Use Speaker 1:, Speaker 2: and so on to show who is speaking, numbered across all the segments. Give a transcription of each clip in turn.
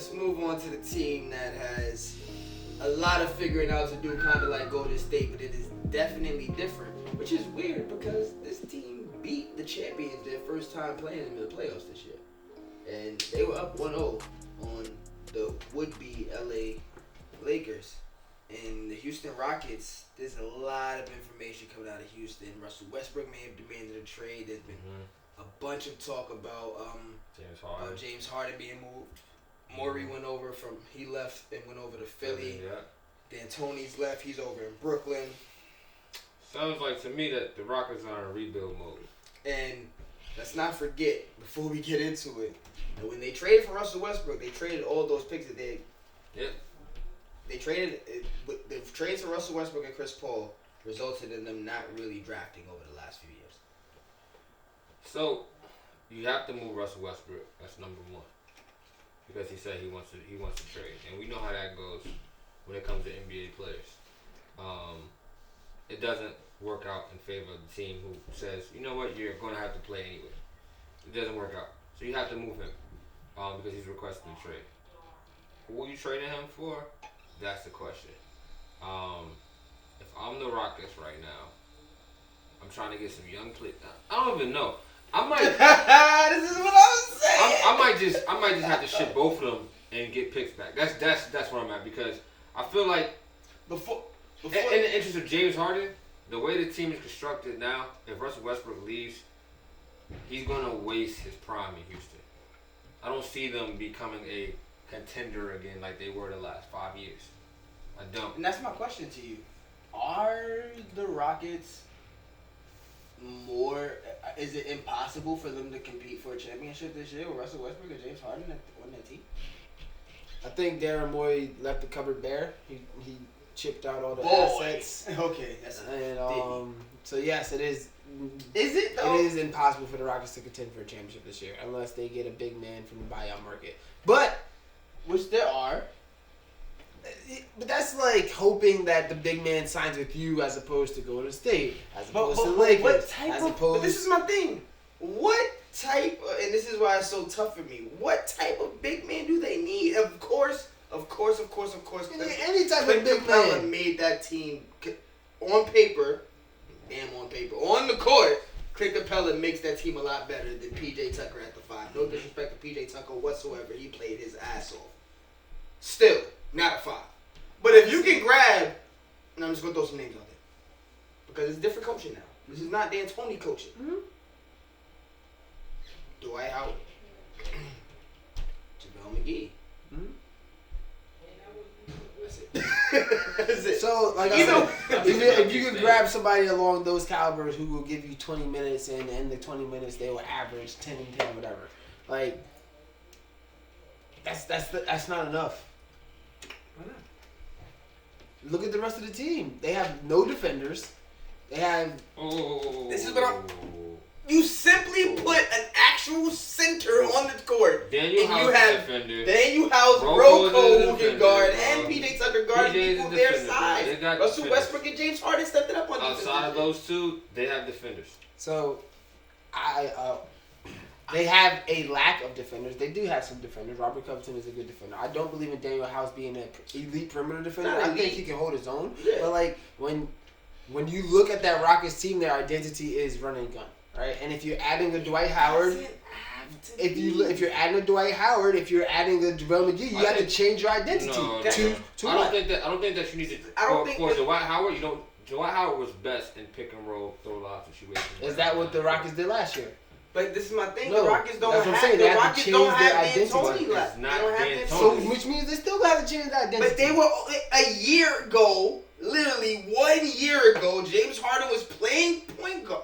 Speaker 1: let's move on to the team that has a lot of figuring out to do, kind of like Golden State, but it is definitely different, which is weird because this team beat the champions their first time playing in the playoffs this year. And they were up 1-0 on the would-be LA Lakers. And the Houston Rockets, there's a lot of information coming out of Houston. Russell Westbrook may have demanded a trade. There's been a bunch of talk about James Harden being moved. Morey he left and went over to Philly. D'Antoni's left. He's over in Brooklyn.
Speaker 2: Sounds like to me that the Rockets are in rebuild mode.
Speaker 1: And let's not forget, before we get into it, that when they traded for Russell Westbrook, they traded all those picks that they...
Speaker 2: Yep.
Speaker 1: They traded... The trades for Russell Westbrook and Chris Paul resulted in them not really drafting over the last few years.
Speaker 2: So, you have to move Russell Westbrook. That's number one. Because he said he wants to trade. And we know how that goes when it comes to NBA players. It doesn't work out in favor of the team who says, you know what, you're going to have to play anyway. It doesn't work out. So you have to move him because he's requesting a trade. Who are you trading him for? That's the question. If I'm the Rockets right now, I'm trying to get some young players. I don't even know. I might.
Speaker 1: This is what I was saying.
Speaker 2: I might just have to ship both of them and get picks back. That's where I'm at because I feel like
Speaker 1: before
Speaker 2: in the interest of James Harden, the way the team is constructed now, if Russell Westbrook leaves, he's gonna waste his prime in Houston. I don't see them becoming a contender again like they were the last 5 years. I don't.
Speaker 1: And that's my question to you. Are the Rockets more... Is it impossible for them to compete for a championship this year with Russell Westbrook and James Harden on that team?
Speaker 3: I think Darren Moy left the cupboard bare. He chipped out all the assets.
Speaker 1: Okay. That's
Speaker 3: so yes, it is.
Speaker 1: Is it though?
Speaker 3: It is impossible for the Rockets to contend for a championship this year unless they get a big man from the buyout market. But
Speaker 1: which there are.
Speaker 3: But that's like hoping that the big man signs with you as opposed to Golden State, as opposed to the Lakers.
Speaker 1: But this is my thing. What type of, and this is why it's so tough for me, what type of big man do they need? Of course.
Speaker 3: Any type of big man
Speaker 1: made that team on paper, on the court. Clint Capella makes that team a lot better than P.J. Tucker at the 5. No disrespect to P.J. Tucker whatsoever. He played his ass off. Still, not a 5. But if you can grab, and I'm just going to throw some names out there. Because it's different coaching now. This is not D'Antoni coaching.
Speaker 3: Mm-hmm.
Speaker 1: Dwight Howard. JaVale McGee.
Speaker 3: Mm-hmm.
Speaker 1: That's it.
Speaker 3: So, like I said, if you could grab somebody along those calibers who will give you 20 minutes and in the 20 minutes they will average 10 and 10, whatever. Like, that's not enough. Why not? Look at the rest of the team. They have no defenders. They have...
Speaker 1: This is what I'm... You simply put an actual center on the court.
Speaker 2: Then you have
Speaker 1: Rocco who can guard and P.J. Tucker guard people their size. Russell Westbrook and James Harden stepped it up on defense.
Speaker 2: Outside of those two, they have defenders.
Speaker 3: So, they have a lack of defenders. They do have some defenders. Robert Covington is a good defender. I don't believe in Daniel House being an elite perimeter defender. I think he can hold his own. Yeah. But like when you look at that Rockets team, their identity is run and gun. Right, and if you're adding a Dwight Howard, if you're adding a Dwight Howard, if you're adding a JaVale McGee, you have to change your identity. I
Speaker 2: don't think that you need to. For Dwight Howard, you don't. Dwight Howard was best in pick and roll, throw lob situations.
Speaker 3: Is that what the Rockets did last year?
Speaker 1: But this is my thing.
Speaker 3: No,
Speaker 1: the Rockets don't
Speaker 3: have.
Speaker 1: The Rockets don't have D'Antoni left.
Speaker 2: They don't have D'Antoni.
Speaker 3: So which means they still got to change their identity.
Speaker 1: But they were a year ago. Literally 1 year ago, James Harden was playing point guard.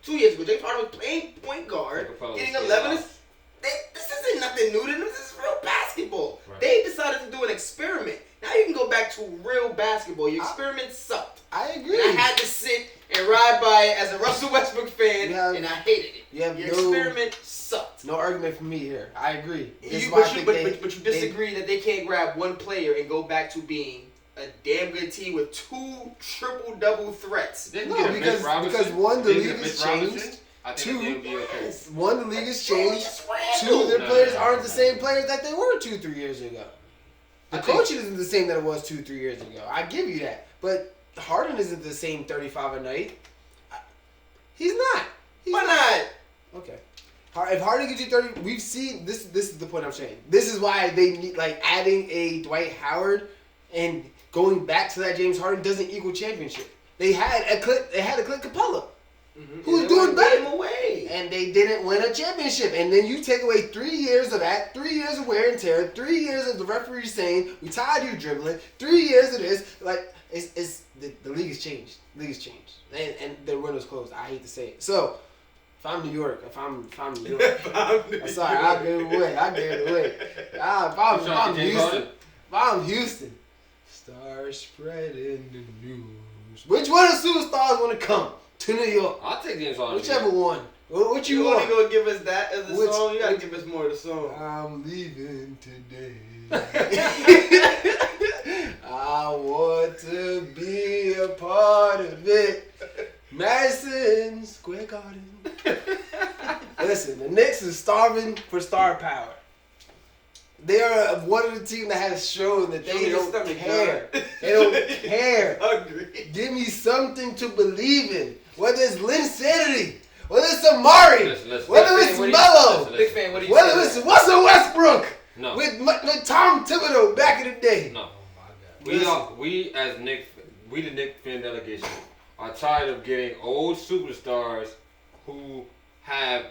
Speaker 1: 2 years ago, James Harden was playing point guard, getting 11 assists. This isn't nothing new to them. This is real basketball. Right. They decided to do an experiment. Now you can go back to real basketball. Your experiment sucked.
Speaker 3: I agree.
Speaker 1: And I had to sit and ride by it as a Russell Westbrook fan, and I hated it. Your experiment sucked.
Speaker 3: No argument from me here. I agree.
Speaker 1: But you disagree that they can't grab one player and go back to being a damn good team with 2 triple-double threats.
Speaker 3: No, because one, the league has changed.
Speaker 2: I think
Speaker 3: Two,
Speaker 2: the team will be okay.
Speaker 3: one, the league has changed. Two, their players aren't the same players that they were 2-3 years ago. The coaching isn't the same that it was 2-3 years ago. I give you that. But Harden isn't the same 35 a night. He's not.
Speaker 1: Why not?
Speaker 3: Okay. If Harden gives you 30, we've seen this. This is the point I'm saying. This is why they need adding a Dwight Howard and going back to that James Harden doesn't equal championship. They had a Clint Capella, who was doing better,
Speaker 1: away,
Speaker 3: and they didn't win a championship. And then you take away 3 years of that, 3 years of wear and tear, 3 years of the referee saying we tired of you dribbling, 3 years of this. It's the league has changed. The league has changed, and their window's closed. I hate to say it. So. If I'm New York, if I'm New York, I'm sorry, I gave it away. If I'm Houston, start spreading the news. Which one of the superstars want to come to New York?
Speaker 2: I'll take James Harden.
Speaker 3: Whichever one. What you
Speaker 1: want?
Speaker 3: want?
Speaker 1: You only gonna give us that as a song? You gotta give us more of the song.
Speaker 3: I'm leaving today. I want to be a part of it. Madison Square Garden. Listen, the Knicks is starving for star power. They are one of the teams that has shown that they don't care. They don't care.
Speaker 1: Agree.
Speaker 3: Give me something to believe in. Whether it's Linsanity, whether it's Amari, whether it's Melo,
Speaker 1: Big fan. What do you
Speaker 3: whether it's Russell Westbrook,
Speaker 2: no.
Speaker 3: with Tom Thibodeau back in the day.
Speaker 2: No. We the Knicks fan delegation are tired of getting old superstars who have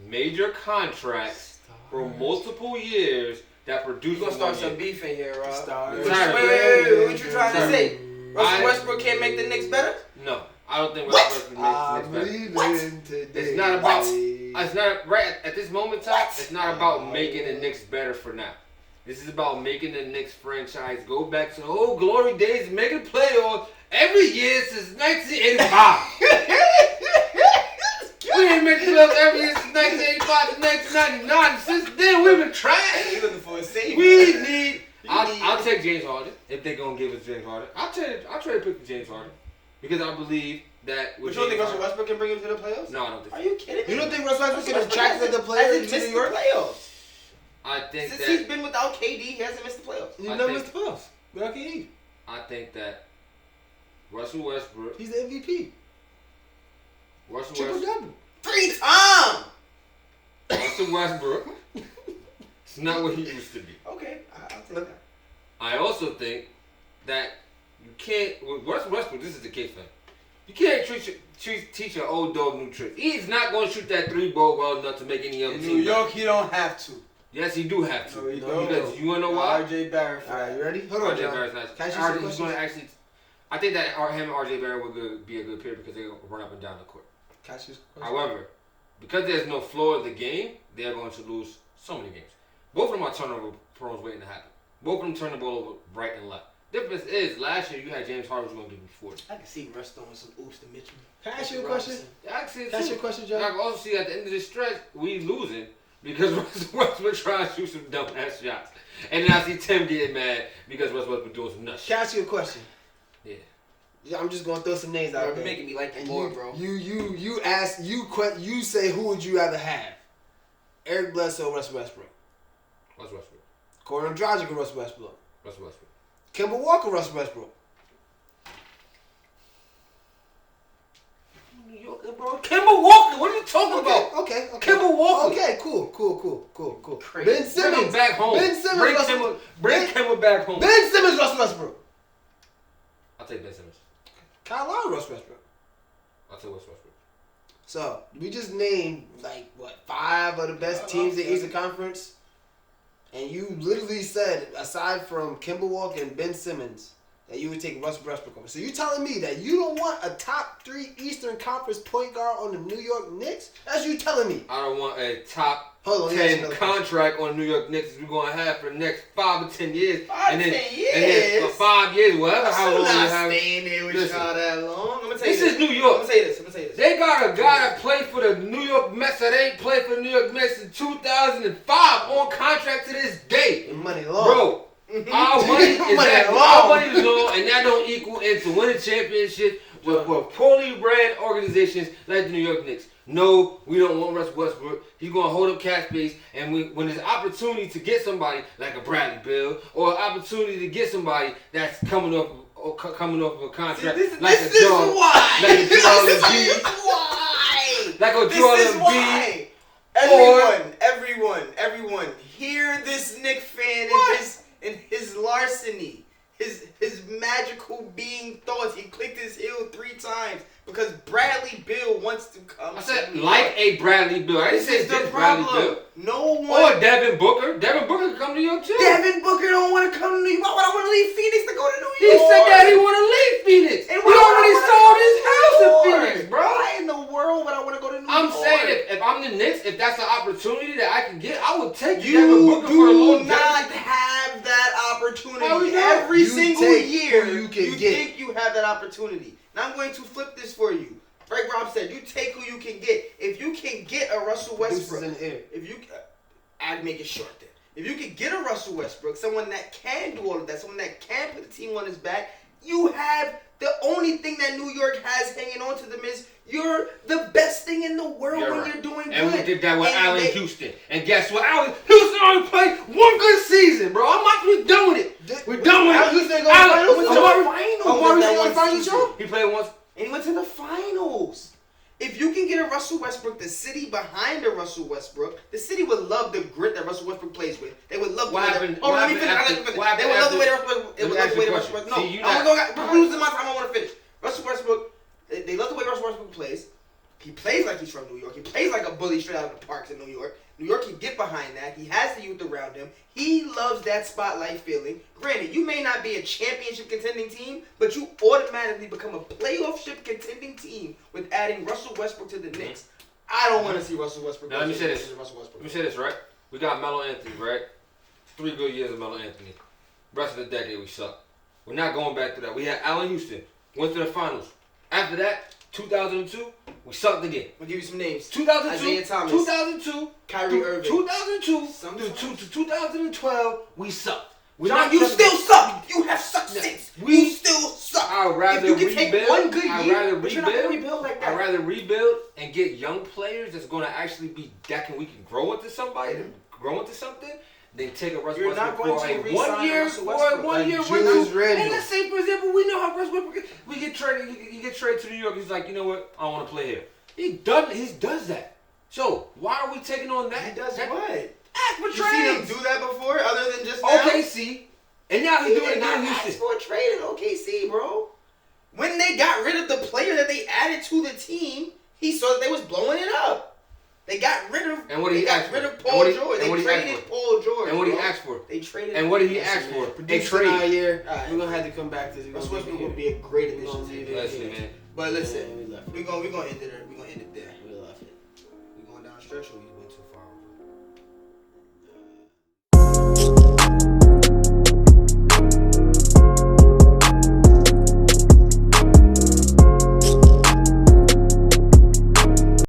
Speaker 2: major contracts for multiple years that produce.
Speaker 1: You gonna start some beef in here, Rob?
Speaker 3: Stars.
Speaker 1: Wait, what you trying to say? Russell Westbrook can't make the Knicks better?
Speaker 2: No, I don't think Russell Westbrook makes the Knicks better. It's not about. It's not right at this moment in time. It's not about making the Knicks better for now. This is about making the Knicks franchise go back to the old glory days, making playoffs every year since 1985. We ain't made the playoffs every year since 1985 to 1999. Since then, we've been trash.
Speaker 1: You looking for a save?
Speaker 2: We need. I'll take James Harden if they're gonna give us James Harden. I'll trade a pick for James Harden because I believe that.
Speaker 1: But you don't think Russell Westbrook can bring him to the playoffs?
Speaker 2: No, I don't think.
Speaker 1: Are you kidding me?
Speaker 3: You don't think Russell Westbrook can attract the players to New York?
Speaker 1: Playoffs.
Speaker 2: I think
Speaker 1: since he's been without KD, he hasn't missed the playoffs.
Speaker 3: He's never missed the playoffs without KD.
Speaker 2: I think that Russell Westbrook.
Speaker 3: He's the MVP.
Speaker 2: Russell
Speaker 3: Triple
Speaker 2: Westbrook.
Speaker 3: double.
Speaker 1: 3 times.
Speaker 2: Russell Westbrook. It's not what he used to be.
Speaker 1: Okay, I'll take that.
Speaker 2: I also think that you can't. With Russell Westbrook, this is the case for him. You can't teach an old dog new tricks. He's not going to shoot that 3 ball well enough to make any other team.
Speaker 1: In New York, he don't have to.
Speaker 2: Yes, he do have to.
Speaker 1: No, he don't.
Speaker 2: Because you want to know why?
Speaker 1: RJ Barrett.
Speaker 3: All right, you ready? Hold on,
Speaker 2: RJ
Speaker 3: John.
Speaker 2: Barrett's nice.
Speaker 3: Can I ask you some
Speaker 2: He's going to
Speaker 3: questions?
Speaker 2: actually. I think that him and RJ Barrett would be a good pair because they run up and down the court.
Speaker 3: Can I ask you some questions?
Speaker 2: However, because there's no flow of the game, they're going to lose so many games. Both of them are turnover prone waiting to happen. Both of them turn the ball over right and left. Difference is, last year you had James Harden who's going to give you 40.
Speaker 1: I can see Russ throwing some oops to Mitchell.
Speaker 3: Can I ask you a question?
Speaker 2: Yeah, I can see it
Speaker 3: Can I ask
Speaker 2: too.
Speaker 3: you a question,
Speaker 2: And I
Speaker 3: John?
Speaker 2: can also see at the end of the stretch, we losing because Russell Westbrook trying to shoot some dumb-ass shots. And then I see Tim getting mad because Russell Westbrook doing some nuts.
Speaker 3: Can I ask you a question?
Speaker 2: Yeah.
Speaker 3: I'm just gonna throw some names out
Speaker 1: You're
Speaker 3: there.
Speaker 1: making me like
Speaker 3: And
Speaker 1: you more, bro.
Speaker 3: you say who would you rather have? Eric Bledsoe or Russell Westbrook?
Speaker 2: Russell Westbrook.
Speaker 3: Goran Dragic or Russell Westbrook?
Speaker 2: Russell Westbrook.
Speaker 3: Kemba Walker or Russell Westbrook?
Speaker 2: Bro, Kemba Walker, what are you talking about?
Speaker 3: Okay.
Speaker 2: Kemba Walker.
Speaker 3: Okay, cool.
Speaker 1: Crazy.
Speaker 3: Ben
Speaker 2: Bring him
Speaker 3: Simmons.
Speaker 2: back home.
Speaker 3: Ben Simmons.
Speaker 2: Bring Kemba back home.
Speaker 3: Ben Simmons, Russell Westbrook.
Speaker 2: I'll take Ben Simmons.
Speaker 3: Kyle Lowry, Russell Westbrook.
Speaker 2: I'll take Russell Westbrook.
Speaker 3: So we just named 5 of the best teams in the Eastern Conference, and you literally said aside from Kemba Walker and Ben Simmons that you would take Russell Westbrook over. So you telling me that you don't want a top 3 Eastern Conference point guard on the New York Knicks? That's you telling me.
Speaker 2: I don't want a top
Speaker 3: Hold on, let me ask you
Speaker 2: 10
Speaker 3: another
Speaker 2: contract on the New York Knicks we're going to have for the next 5 or 10 years.
Speaker 1: 5
Speaker 2: and then,
Speaker 1: 10 years?
Speaker 2: And then for 5 years, whatever, how long you
Speaker 1: not
Speaker 2: have.
Speaker 1: staying there with
Speaker 2: Listen.
Speaker 1: y'all that long. I'm gonna tell you
Speaker 2: This is New York.
Speaker 1: I'm gonna say this.
Speaker 2: They got a guy that played for the New York Mets that ain't played for the New York Mets in 2005 on contract to this day.
Speaker 3: And money long.
Speaker 2: Bro, our money is
Speaker 3: Money
Speaker 2: long, and that don't equal into winning championships with poorly ran organizations like the New York Knicks. no, we don't want Russ Westbrook. He's going to hold up cap space. And when there's an opportunity to get somebody like a Bradley Beal or an opportunity to get somebody that's coming off of a contract like a Joel Embiid. Like a Joel Embiid.
Speaker 1: Everyone, hear this Knick fan and his larceny, his magical being thoughts. He clicked his heel 3 times because Bradley Beal wants to come.
Speaker 2: I said like a Bradley Beal. I didn't say this Bradley Beal.
Speaker 1: No one.
Speaker 2: Or Devin Booker. Devin Booker can come to New York too.
Speaker 1: Devin Booker don't want to come to New York. Why would I want to leave Phoenix to go to New York?
Speaker 2: He said that he want to leave Phoenix. And we already sold his house in Phoenix, bro.
Speaker 1: Why in the world would I want to go to New York?
Speaker 2: I'm saying if I'm the Knicks, if that's an opportunity that I can get, I would take Devin Booker for a long time.
Speaker 1: You do not have that opportunity. Every single year, you think you have that opportunity. Now I'm going to flip this for you. Like Rob said, you take who you can get. If you can get a Russell Westbrook, I'd make it short then. If you can get a Russell Westbrook, someone that can do all of that, someone that can put the team on his back, you have the only thing that New York has hanging on to them is you're the best thing in the world you're doing good.
Speaker 2: And we did that with Allen Houston. And guess what? Allen Houston only played one good season, bro. We're done with it. We're done with it.
Speaker 1: Allen Houston went to the finals.
Speaker 2: He played once.
Speaker 1: And he went to the finals. If you can get a Russell Westbrook, the city behind a Russell Westbrook, the city would love the grit that Russell Westbrook plays with. They would love the way that Russell Westbrook. No, I'm losing my time. I want to finish. Russell Westbrook, they love the way Russell Westbrook plays. He plays like he's from New York. He plays like a bully straight out of the parks in New York. New York can get behind that. He has the youth around him. He loves that spotlight feeling. Granted, you may not be a championship contending team, but you automatically become a playoff-ship contending team with adding Russell Westbrook to the Knicks. I don't want to see Russell Westbrook.
Speaker 2: Now, let me say this, right? We got Melo Anthony, right? 3 good years of Melo Anthony. Rest of the decade, we suck. We're not going back to that. We had Allen Houston. Went to the finals. After that, 2002, we sucked again.
Speaker 1: I'll give you some names.
Speaker 2: 2002,
Speaker 1: Isaiah Thomas,
Speaker 2: 2002,
Speaker 1: Kyrie Irving.
Speaker 2: 2002 to 2012, we sucked.
Speaker 1: John, you still suck. You have sucked since. You still suck.
Speaker 2: I'd rather
Speaker 1: if you can take one good year,
Speaker 2: but
Speaker 1: you're not going to rebuild like that.
Speaker 2: I'd rather rebuild and get young players that's going to actually be that we can grow into somebody, grow into something. Then take a Russ Westbrook for a 1 year, and let's say, for example, we know how Russ Westbrook we get traded. He gets traded to New York. He's like, you know what? I want to play here. He does that. So why are we taking on that?
Speaker 1: He does what?
Speaker 2: Ask for trades.
Speaker 1: You seen him do that before, other than just now?
Speaker 2: OKC, and now he's doing it again in Houston.
Speaker 1: Ask for a trade in OKC, bro. When they got rid of the player that they added to the team, he saw that they was blowing it up. They got rid of.
Speaker 2: And what did he ask for?
Speaker 1: They got rid of Paul George. They traded Paul George.
Speaker 2: And what did he ask for?
Speaker 1: They traded.
Speaker 2: And what did he ask for?
Speaker 3: A trade. Year. We're gonna have to come back to this.
Speaker 1: Russ Westbrook would be a great addition to the
Speaker 2: Listen, man.
Speaker 1: But listen, we're gonna end it there. We're gonna end it there.
Speaker 3: We left it.
Speaker 1: We're going down the stretch.